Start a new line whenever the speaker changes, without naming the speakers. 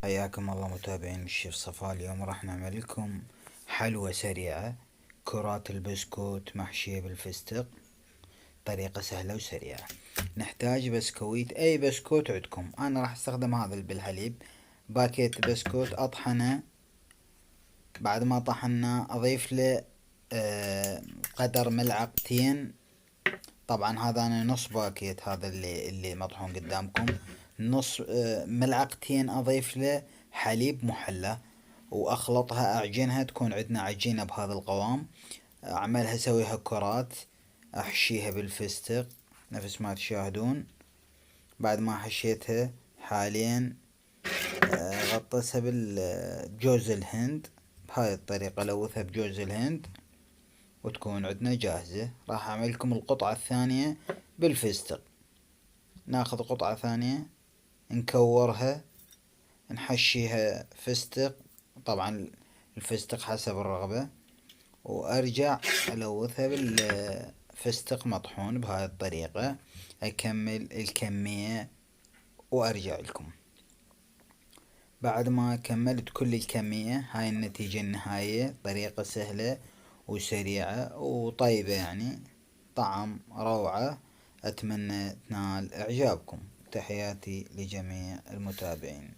حياكم الله متابعين الشيف صفاء. اليوم راح نعمل لكم حلوة سريعة، كرات البسكوت محشية بالفستق. طريقة سهلة وسريعة. نحتاج بسكويت، اي بسكوت عندكم. انا راح استخدم هذا اللي بالحليب. باكيت بسكوت اطحنه. بعد ما طحنا اضيف له قدر ملعقتين. طبعا هذا انا نص باكيت، هذا اللي مطحون قدامكم. نص ملعقتين اضيف له حليب محلى، واخلطها اعجنها تكون عندنا عجينة بهذا القوام. اعملها اسويها كرات، احشيها بالفستق نفس ما تشاهدون. بعد ما حشيتها حاليا غطسها بالجوز الهند بهاي الطريقة، لوثها بجوز الهند وتكون عندنا جاهزة. راح اعمل لكم القطعة الثانية بالفستق. ناخذ قطعة ثانية نكورها، نحشيها فستق، طبعا الفستق حسب الرغبة، وارجع الوثها بالفستق مطحون بهاي الطريقة. اكمل الكمية وارجع لكم. بعد ما كملت كل الكمية، هاي النتيجة النهائية. طريقة سهلة وسريعة وطيبة، يعني طعم روعة. اتمنى تنال اعجابكم. تحياتي لجميع المتابعين.